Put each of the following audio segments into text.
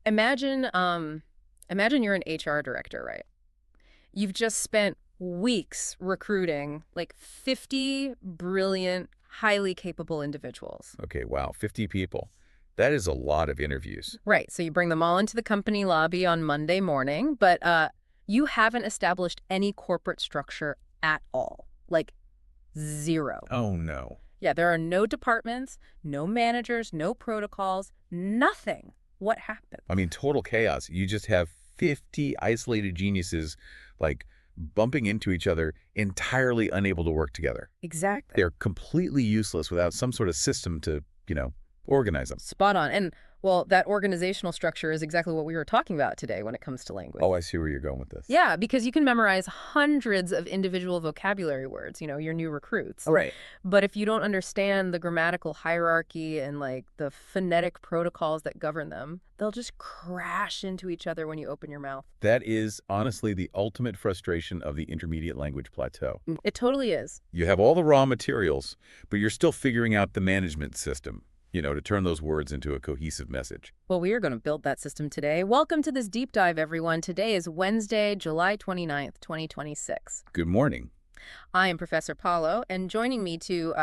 Imagine you're an HR director, right? You've just spent weeks recruiting like 50 brilliant, highly capable individuals. Okay, wow, 50 people. That is a lot of interviews. Right, so you bring them all into the company lobby on Monday morning, but you haven't established any corporate structure at all. Like, zero. Oh, no. Yeah, there are no departments, no managers, no protocols, nothing. What happened? I mean, total chaos. You just have 50 isolated geniuses, like, bumping into each other, entirely unable to work together. Exactly. They're completely useless without some sort of system to, organize them. Spot on. And, well, that organizational structure is exactly what we were talking about today when it comes to language. Oh, I see where you're going with this. Yeah, because you can memorize hundreds of individual vocabulary words, your new recruits. Right. But if you don't understand the grammatical hierarchy and, like, the phonetic protocols that govern them, they'll just crash into each other when you open your mouth. That is, honestly, the ultimate frustration of the intermediate language plateau. It totally is. You have all the raw materials, but you're still figuring out the management system, to turn those words into a cohesive message. Well, we are going to build that system today. Welcome to this deep dive, everyone. Today is Wednesday, July 29th, 2026. Good morning. I am Professor Paulo, and joining me to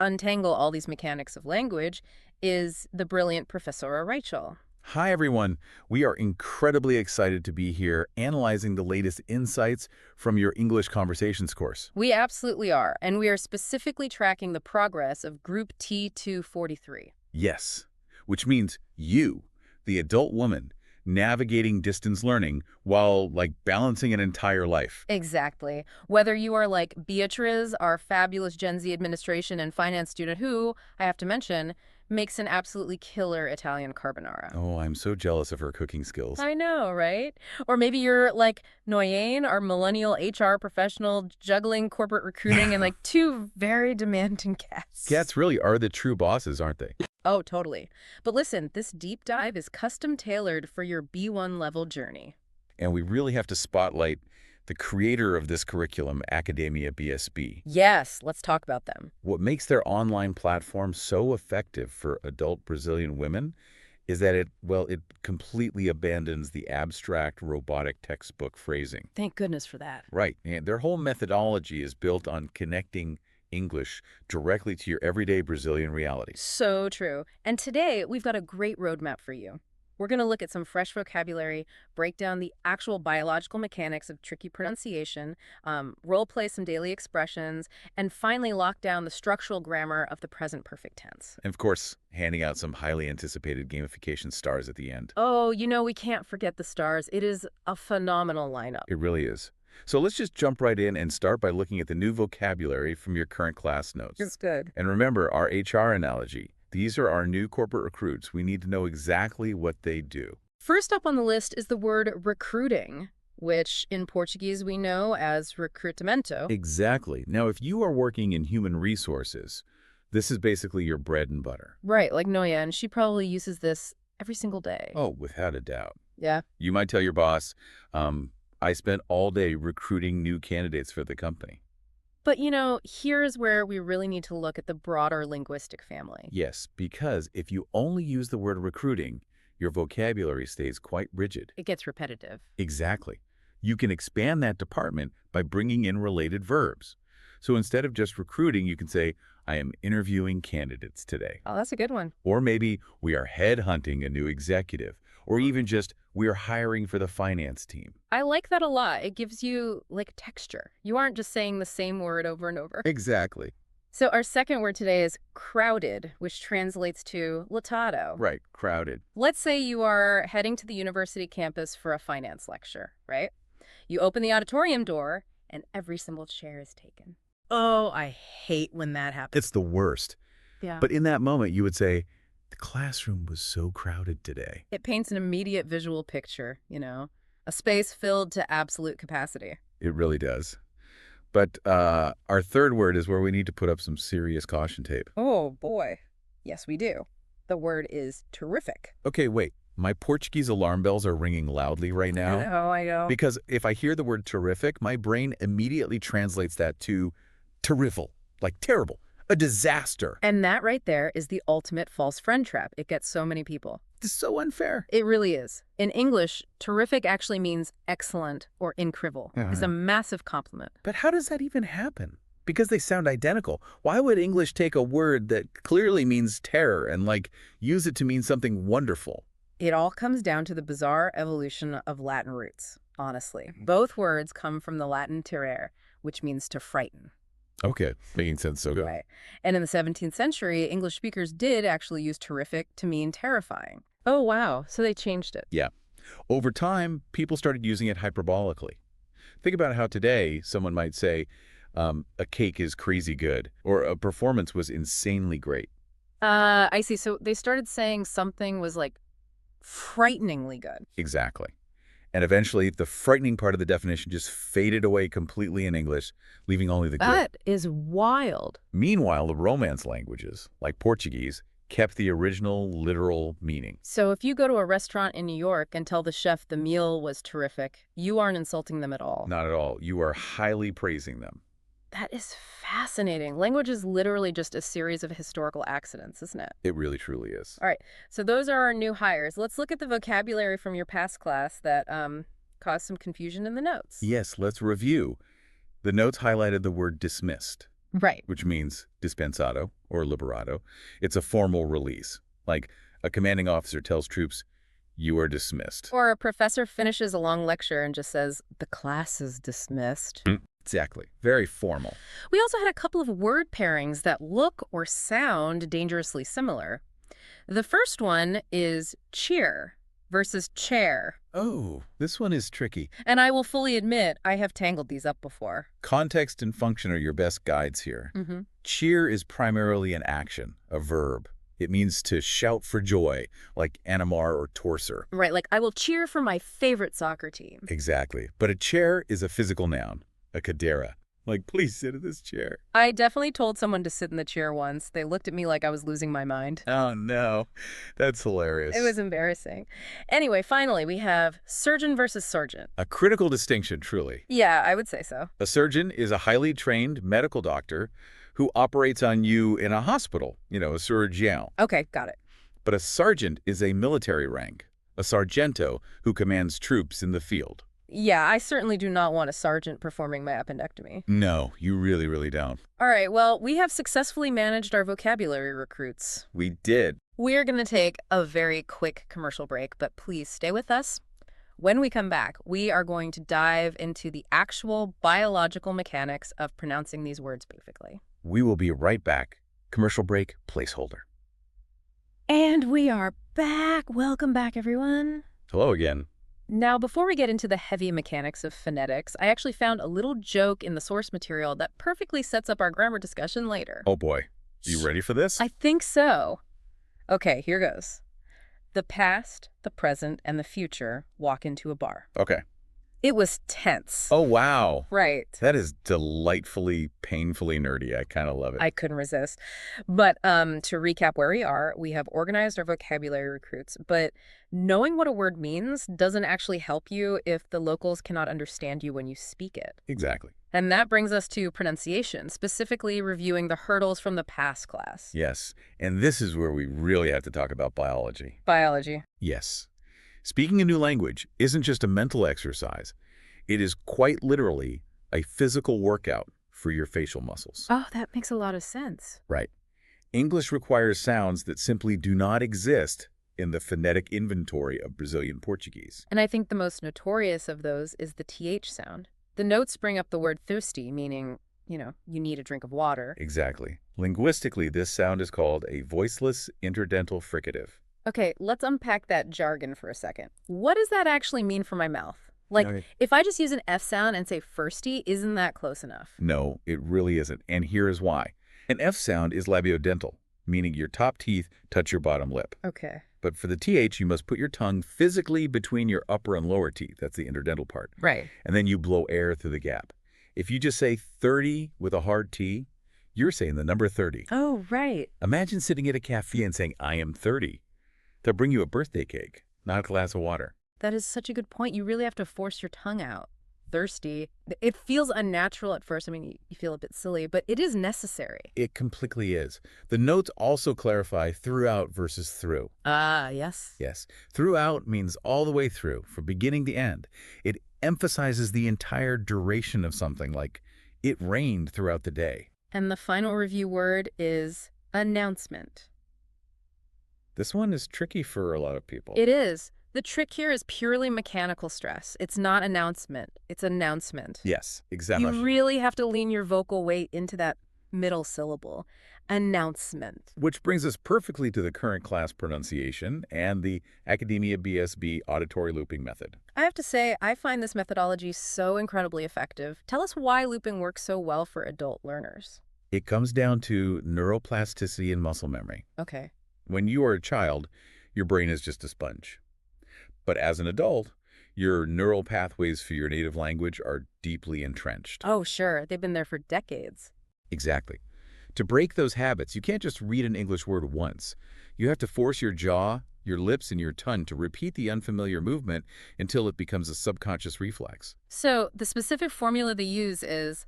untangle all these mechanics of language is the brilliant Professor Rachel. Hi, everyone. We are incredibly excited to be here analyzing the latest insights from your English Conversations course. We absolutely are, and we are specifically tracking the progress of Group T243. Yes, which means you, the adult woman, navigating distance learning while, balancing an entire life. Exactly. Whether you are like Beatriz, our fabulous Gen Z administration and finance student who, I have to mention, makes an absolutely killer Italian carbonara. Oh, I'm so jealous of her cooking skills. I know, right? Or maybe you're like Noyane, our millennial HR professional juggling corporate recruiting and two very demanding cats. Cats really are the true bosses, aren't they? Oh, totally. But listen, this deep dive is custom tailored for your B1 level journey. And we really have to spotlight the creator of this curriculum, AcademiaBSB. Yes, let's talk about them. What makes their online platform so effective for adult Brazilian women is that it completely abandons the abstract, robotic textbook phrasing. Thank goodness for that. Right. And their whole methodology is built on connecting English directly to your everyday Brazilian reality. So true. And today, we've got a great roadmap for you. We're going to look at some fresh vocabulary, break down the actual biological mechanics of tricky pronunciation, role-play some daily expressions, and finally lock down the structural grammar of the present perfect tense. And of course, handing out some highly anticipated gamification stars at the end. Oh, we can't forget the stars. It is a phenomenal lineup. It really is. So let's just jump right in and start by looking at the new vocabulary from your current class notes. It's good. And remember our HR analogy. These are our new corporate recruits. We need to know exactly what they do. First up on the list is the word recruiting, which in Portuguese we know as recrutamento. Exactly. Now, if you are working in human resources, this is basically your bread and butter. Right, like Noyan. She probably uses this every single day. Oh, without a doubt. Yeah. You might tell your boss, I spent all day recruiting new candidates for the company. But, here's where we really need to look at the broader linguistic family. Yes, because if you only use the word recruiting, your vocabulary stays quite rigid. It gets repetitive. Exactly. You can expand that department by bringing in related verbs. So instead of just recruiting, you can say, I am interviewing candidates today. Oh, that's a good one. Or maybe we are headhunting a new executive. Or even just, we are hiring for the finance team. I like that a lot. It gives you, texture. You aren't just saying the same word over and over. Exactly. So our second word today is crowded, which translates to lotado. Right, crowded. Let's say you are heading to the university campus for a finance lecture, right? You open the auditorium door, and every single chair is taken. Oh, I hate when that happens. It's the worst. Yeah. But in that moment, you would say, the classroom was so crowded today. It paints an immediate visual picture, a space filled to absolute capacity. It really does. But our third word is where we need to put up some serious caution tape. Oh, boy. Yes, we do. The word is terrific. Okay, wait. My Portuguese alarm bells are ringing loudly right now. I know. Because if I hear the word terrific, my brain immediately translates that to terrible, like terrible, a disaster. And that right there is the ultimate false friend trap. It gets so many people. This is so unfair. It really is. In English, terrific actually means excellent or incredible. It's a massive compliment. But how does that even happen? Because they sound identical. Why would English take a word that clearly means terror and, like, use it to mean something wonderful? It all comes down to the bizarre evolution of Latin roots, honestly. Both words come from the Latin terrere, which means to frighten. Okay, making sense. So good. Right. And in the 17th century, English speakers did actually use terrific to mean terrifying. Oh, wow. So they changed it. Yeah. Over time, people started using it hyperbolically. Think about how today someone might say, a cake is crazy good, or a performance was insanely great. I see. So they started saying something was like frighteningly good. Exactly. And eventually, the frightening part of the definition just faded away completely in English, leaving only the good. That is wild. Meanwhile, the Romance languages, like Portuguese, kept the original literal meaning. So if you go to a restaurant in New York and tell the chef the meal was terrific, you aren't insulting them at all. Not at all. You are highly praising them. That is fascinating. Language is literally just a series of historical accidents, isn't it? It really, truly is. All right, so those are our new hires. Let's look at the vocabulary from your past class that caused some confusion in the notes. Yes, let's review. The notes highlighted the word dismissed, Right. which means dispensado or liberato. It's a formal release, like a commanding officer tells troops, you are dismissed. Or a professor finishes a long lecture and just says, the class is dismissed. Exactly. Very formal. We also had a couple of word pairings that look or sound dangerously similar. The first one is cheer versus chair. Oh, this one is tricky. And I will fully admit, I have tangled these up before. Context and function are your best guides here. Cheer is primarily an action, a verb. It means to shout for joy, like animar or torser. Right, like I will cheer for my favorite soccer team. Exactly. But a chair is a physical noun, a cadera. Like, please sit in this chair. I definitely told someone to sit in the chair once. They looked at me like I was losing my mind. Oh, no. That's hilarious. It was embarrassing. Anyway, finally, we have surgeon versus sergeant. A critical distinction, truly. Yeah, I would say so. A surgeon is a highly trained medical doctor who operates on you in a hospital, a chirurgien. Okay, got it. But a sergeant is a military rank, a sargento who commands troops in the field. Yeah, I certainly do not want a sergeant performing my appendectomy. No, you really, really don't. All right, well, we have successfully managed our vocabulary recruits. We did. We're going to take a very quick commercial break, but please stay with us. When we come back, we are going to dive into the actual biological mechanics of pronouncing these words perfectly. We will be right back. Commercial break, placeholder. And we are back. Welcome back, everyone. Hello again. Now, before we get into the heavy mechanics of phonetics, I actually found a little joke in the source material that perfectly sets up our grammar discussion later. Oh boy. You ready for this? I think so. Okay, here goes. The past, the present, and the future walk into a bar. Okay. It was tense. Oh, wow. Right. That is delightfully, painfully nerdy. I kind of love it. I couldn't resist. But to recap where we are, we have organized our vocabulary recruits, but knowing what a word means doesn't actually help you if the locals cannot understand you when you speak it. Exactly. And that brings us to pronunciation, specifically reviewing the hurdles from the past class. Yes. And this is where we really have to talk about biology. Biology. Yes. Speaking a new language isn't just a mental exercise. It is quite literally a physical workout for your facial muscles. Oh, that makes a lot of sense. Right. English requires sounds that simply do not exist in the phonetic inventory of Brazilian Portuguese. And I think the most notorious of those is the TH sound. The notes bring up the word thirsty, meaning, you need a drink of water. Exactly. Linguistically, this sound is called a voiceless interdental fricative. Okay, let's unpack that jargon for a second. What does that actually mean for my mouth? Like, Okay. if I just use an F sound and say firsty, isn't that close enough? No, it really isn't, and here is why. An F sound is labiodental, meaning your top teeth touch your bottom lip. Okay. But for the TH, you must put your tongue physically between your upper and lower teeth. That's the interdental part. Right. And then you blow air through the gap. If you just say 30 with a hard T, you're saying the number 30. Oh, right. Imagine sitting at a cafe and saying, I am 30. They'll bring you a birthday cake, not a glass of water. That is such a good point. You really have to force your tongue out. thirsty. It feels unnatural at first. I mean, you feel a bit silly, but it is necessary. It completely is. The notes also clarify throughout versus through. Ah, yes. Yes, throughout means all the way through, from beginning to end. It emphasizes the entire duration of something, like it rained throughout the day. And the final review word is announcement. This one is tricky for a lot of people. It is. The trick here is purely mechanical stress. It's not announcement. It's announcement. Yes, exactly. You really have to lean your vocal weight into that middle syllable. Announcement. Which brings us perfectly to the current class pronunciation and the Academia BSB auditory looping method. I have to say, I find this methodology so incredibly effective. Tell us why looping works so well for adult learners. It comes down to neuroplasticity and muscle memory. Okay. When you are a child, your brain is just a sponge. But as an adult, your neural pathways for your native language are deeply entrenched. Oh, sure. They've been there for decades. Exactly. To break those habits, you can't just read an English word once. You have to force your jaw, your lips, and your tongue to repeat the unfamiliar movement until it becomes a subconscious reflex. So the specific formula they use is,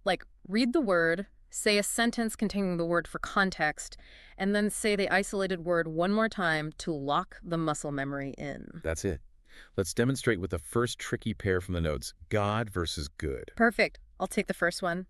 like, read the word, say a sentence containing the word for context, and then say the isolated word one more time to lock the muscle memory in. That's it. Let's demonstrate with the first tricky pair from the notes, God versus good. Perfect. I'll take the first one.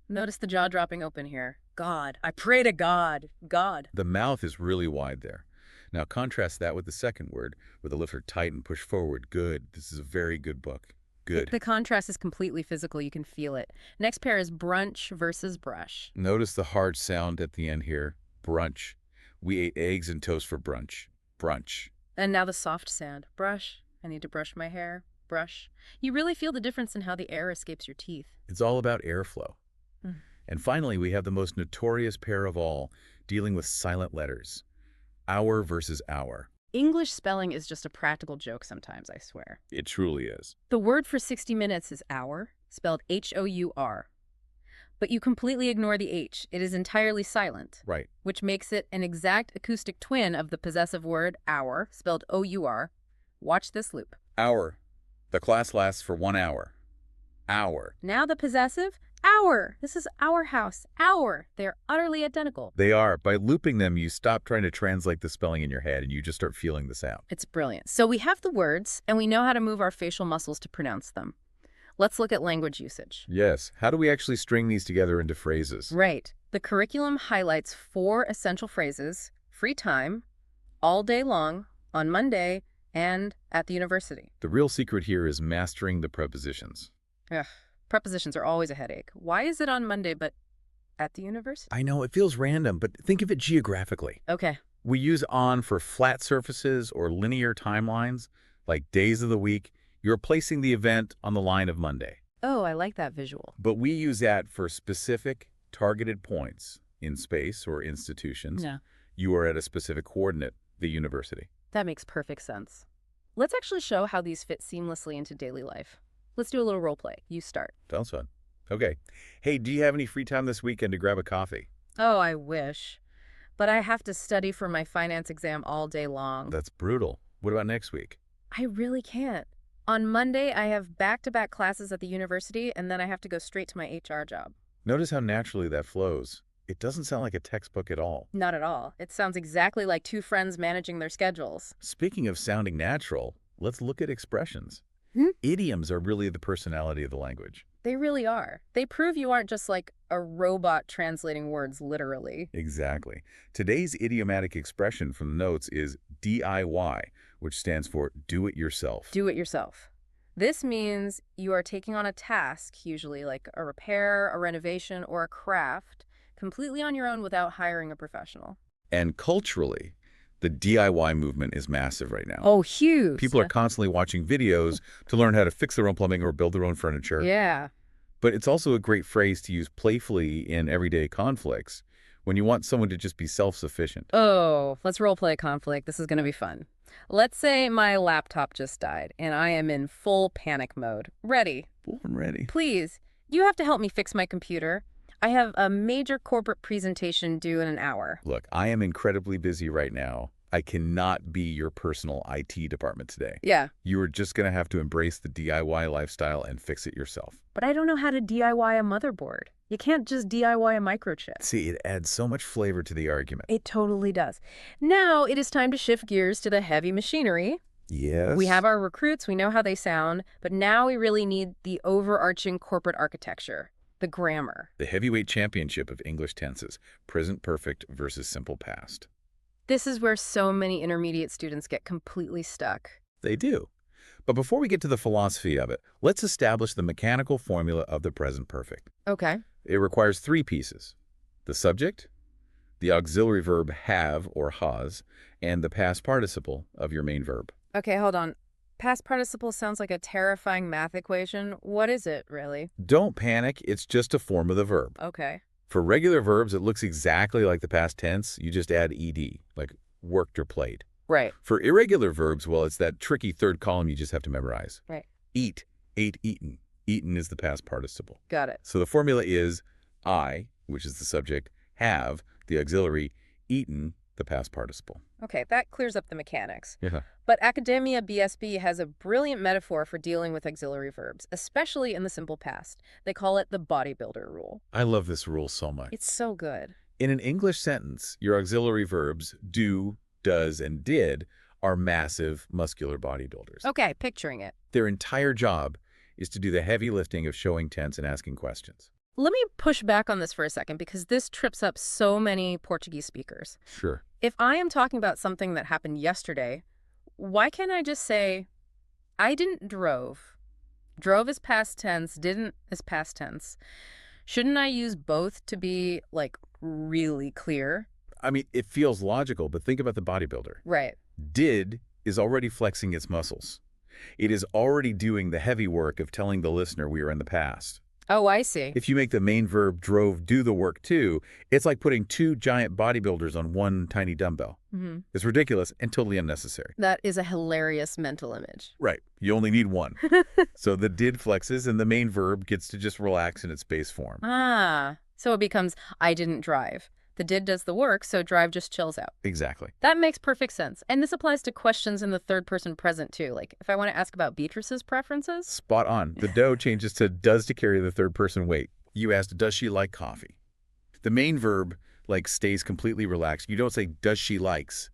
Notice the jaw dropping open here. God. I pray to God. God. The mouth is really wide there. Now contrast that with the second word, where the lips are tight and push forward. Good. This is a very good book. Good. The contrast is completely physical. You can feel it. Next pair is brunch versus brush. Notice the hard sound at the end here. Brunch. We ate eggs and toast for brunch. Brunch. And now the soft sound. Brush. I need to brush my hair. Brush. You really feel the difference in how the air escapes your teeth. It's all about airflow. Mm. And finally, we have the most notorious pair of all, dealing with silent letters. Hour versus hour. English spelling is just a practical joke sometimes, I swear. It truly is. The word for 60 minutes is hour, spelled H-O-U-R. But you completely ignore the H. It is entirely silent. Right. Which makes it an exact acoustic twin of the possessive word hour, spelled O-U-R. Watch this loop. Hour. The class lasts for 1 hour. Hour. Now the possessive, hour. This is our house, hour. They're utterly identical. They are. By looping them, you stop trying to translate the spelling in your head and you just start feeling the sound. It's brilliant. So we have the words, and we know how to move our facial muscles to pronounce them. Let's look at language usage. Yes. How do we actually string these together into phrases? Right. The curriculum highlights 4 essential phrases: free time, all day long, on Monday, and at the university. The real secret here is mastering the prepositions. Ugh, prepositions are always a headache. Why is it on Monday but at the university? I know it feels random, but think of it geographically. Okay. We use on for flat surfaces or linear timelines, like days of the week. You're placing the event on the line of Monday. Oh, I like that visual. But we use that for specific, targeted points in space or institutions. Yeah. You are at a specific coordinate, the university. That makes perfect sense. Let's actually show how these fit seamlessly into daily life. Let's do a little role play. You start. Sounds fun. Okay. Hey, do you have any free time this weekend to grab a coffee? Oh, I wish. But I have to study for my finance exam all day long. That's brutal. What about next week? I really can't. On Monday, I have back-to-back classes at the university, and then I have to go straight to my HR job. Notice how naturally that flows. It doesn't sound like a textbook at all. Not at all. It sounds exactly like 2 friends managing their schedules. Speaking of sounding natural, let's look at expressions. Idioms are really the personality of the language. They really are. They prove you aren't just like a robot translating words literally. Exactly. Today's idiomatic expression from the notes is DIY, which stands for do it yourself. Do it yourself. This means you are taking on a task, usually like a repair, a renovation, or a craft, completely on your own without hiring a professional. And culturally, the DIY movement is massive right now. Oh, huge. People are constantly watching videos to learn how to fix their own plumbing or build their own furniture. Yeah. But it's also a great phrase to use playfully in everyday conflicts when you want someone to just be self-sufficient. Oh, let's role play a conflict. This is going to be fun. Let's say my laptop just died and I am in full panic mode. Ready. Born ready. Please, you have to help me fix my computer. I have a major corporate presentation due in an hour. Look, I am incredibly busy right now. I cannot be your personal IT department today. Yeah. You are just going to have to embrace the DIY lifestyle and fix it yourself. But I don't know how to DIY a motherboard. You can't just DIY a microchip. See, it adds so much flavor to the argument. It totally does. Now it is time to shift gears to the heavy machinery. Yes. We have our recruits, we know how they sound, but now we really need the overarching corporate architecture, the grammar. The heavyweight championship of English tenses, present perfect versus simple past. This is where so many intermediate students get completely stuck. They do. But before we get to the philosophy of it, let's establish the mechanical formula of the present perfect. Okay. It requires 3 pieces: the subject, the auxiliary verb have or has, and the past participle of your main verb. Okay, hold on. Past participle sounds like a terrifying math equation. What is it, really? Don't panic, it's just a form of the verb. Okay. For regular verbs, it looks exactly like the past tense. You just add ed, like worked or played. Right. For irregular verbs, well, it's that tricky third column you just have to memorize. Right. Eat, ate, eaten. Eaten is the past participle. Got it. So the formula is I, which is the subject, have, the auxiliary, eaten, the past participle. Okay, that clears up the mechanics. Yeah. But Academia BSB has a brilliant metaphor for dealing with auxiliary verbs, especially in the simple past. They call it the bodybuilder rule. I love this rule so much. It's so good. In an English sentence, your auxiliary verbs, do, does, and did, are massive muscular bodybuilders. Okay, picturing it. Their entire job is to do the heavy lifting of showing tense and asking questions. Let me push back on this for a second because this trips up so many Portuguese speakers. Sure. If I am talking about something that happened yesterday, why can't I just say, I didn't drove? Drove is past tense, didn't is past tense. Shouldn't I use both to be, like, really clear? I mean, it feels logical, but think about the bodybuilder. Right. Did is already flexing its muscles. It is already doing the heavy work of telling the listener we are in the past. Oh, I see. If you make the main verb drove do the work too, it's like putting 2 giant bodybuilders on one tiny dumbbell. Mm-hmm. It's ridiculous and totally unnecessary. That is a hilarious mental image. Right. You only need one. So the did flexes and the main verb gets to just relax in its base form. Ah, so it becomes, I didn't drive. The did does the work, so drive just chills out. Exactly. That makes perfect sense. And this applies to questions in the third person present, too. Like, if I want to ask about Beatrice's preferences. Spot on. The do changes to does to carry the third person weight. You asked, does she like coffee? The main verb, like, stays completely relaxed. You don't say, does she likes?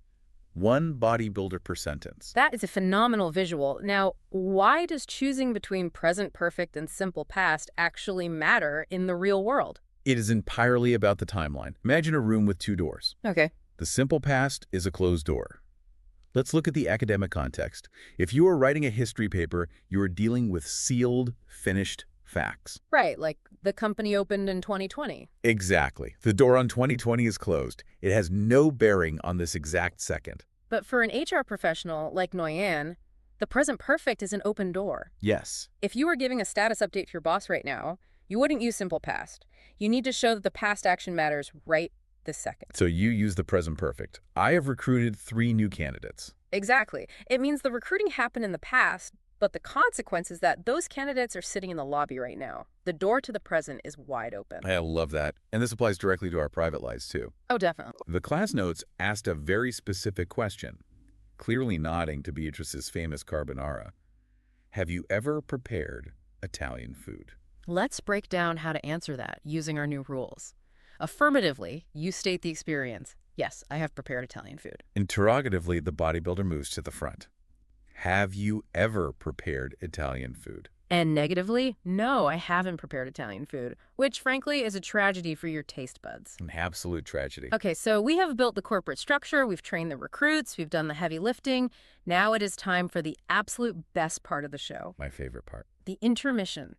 One bodybuilder per sentence. That is a phenomenal visual. Now, why does choosing between present perfect and simple past actually matter in the real world? It is entirely about the timeline. Imagine a room with 2 doors. Okay. The simple past is a closed door. Let's look at the academic context. If you are writing a history paper, you are dealing with sealed, finished facts. Right, like the company opened in 2020. Exactly. The door on 2020 is closed. It has no bearing on this exact second. But for an HR professional like Noyan, the present perfect is an open door. Yes. If you were giving a status update to your boss right now, you wouldn't use simple past. You need to show that the past action matters right this second. So you use the present perfect. I have recruited 3 new candidates. Exactly. It means the recruiting happened in the past, but the consequence is that those candidates are sitting in the lobby right now. The door to the present is wide open. I love that. And this applies directly to our private lives, too. Oh, definitely. The class notes asked a very specific question, clearly nodding to Beatrice's famous carbonara. Have you ever prepared Italian food? Let's break down how to answer that using our new rules. Affirmatively, you state the experience. Yes, I have prepared Italian food. Interrogatively, the bodybuilder moves to the front. Have you ever prepared Italian food? And negatively, no, I haven't prepared Italian food, which frankly is a tragedy for your taste buds. An absolute tragedy. Okay, so we have built the corporate structure, we've trained the recruits, we've done the heavy lifting. Now it is time for the absolute best part of the show. My favorite part. The intermission.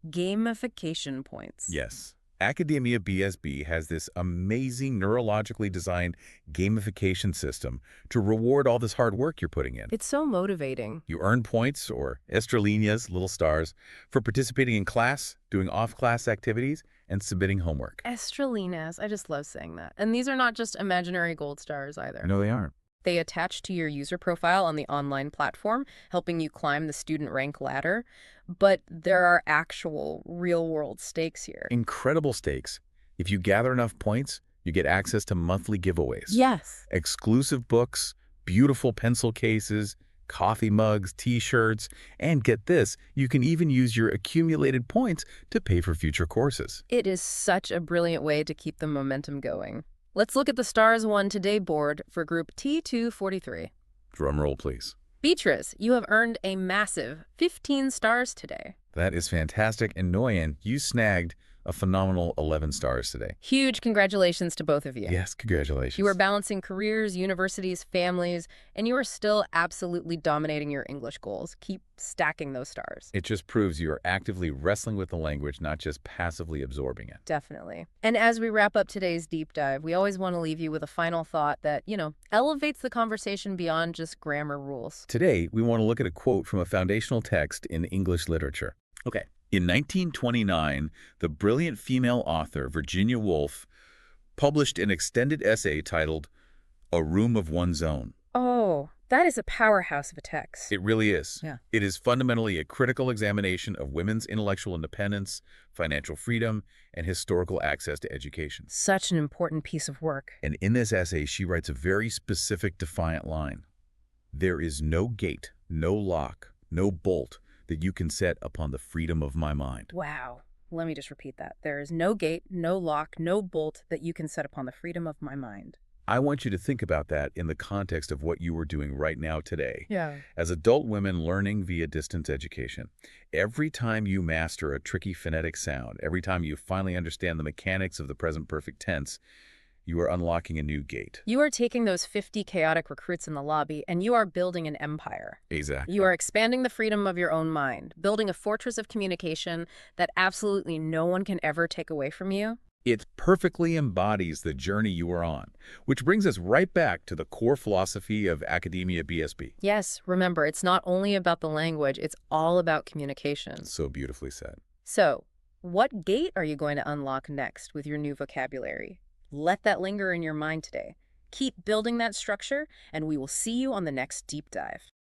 Gamification points. Yes. Academia BSB has this amazing neurologically designed gamification system to reward all this hard work you're putting in. It's so motivating. You earn points, or estrelinas, little stars, for participating in class, doing off-class activities, and submitting homework. Estrelinas. I just love saying that. And these are not just imaginary gold stars either. No, they aren't. They attach to your user profile on the online platform, helping you climb the student rank ladder. But there are actual real-world stakes here. Incredible stakes. If you gather enough points, You get access to monthly giveaways, Yes. exclusive books, beautiful pencil cases, coffee mugs, t-shirts, and get this, you can even use your accumulated points to pay for future courses. It is such a brilliant way to keep the momentum going. Let's look at the Stars Won Today board for group T243. Drum roll, please. Beatrice, you have earned a massive 15 stars today. That is fantastic, and Nguyen, you snagged a phenomenal 11 stars today. Huge congratulations to both of you. Yes, congratulations. You are balancing careers, universities, families, and you are still absolutely dominating your English goals. Keep stacking those stars. It just proves you are actively wrestling with the language, not just passively absorbing it. Definitely. And as we wrap up today's deep dive, we always want to leave you with a final thought that, elevates the conversation beyond just grammar rules. Today, we want to look at a quote from a foundational text in English literature. Okay. In 1929, the brilliant female author Virginia Woolf published an extended essay titled A Room of One's Own. Oh, that is a powerhouse of a text. It really is. Yeah. It is fundamentally a critical examination of women's intellectual independence, financial freedom, and historical access to education. Such an important piece of work. And in this essay, she writes a very specific, defiant line. There is no gate, no lock, no bolt that you can set upon the freedom of my mind. Wow. Let me just repeat that. There is no gate, no lock, no bolt that you can set upon the freedom of my mind. I want you to think about that in the context of what you are doing right now today. Yeah. As adult women learning via distance education, every time you master a tricky phonetic sound, every time you finally understand the mechanics of the present perfect tense, you are unlocking a new gate. You are taking those 50 chaotic recruits in the lobby and you are building an empire. Exactly. You are expanding the freedom of your own mind, building a fortress of communication that absolutely no one can ever take away from you. It perfectly embodies the journey you are on, which brings us right back to the core philosophy of Academia BSB. Yes, remember, it's not only about the language, it's all about communication. So beautifully said. So, what gate are you going to unlock next with your new vocabulary? Let that linger in your mind today. Keep building that structure, and we will see you on the next deep dive.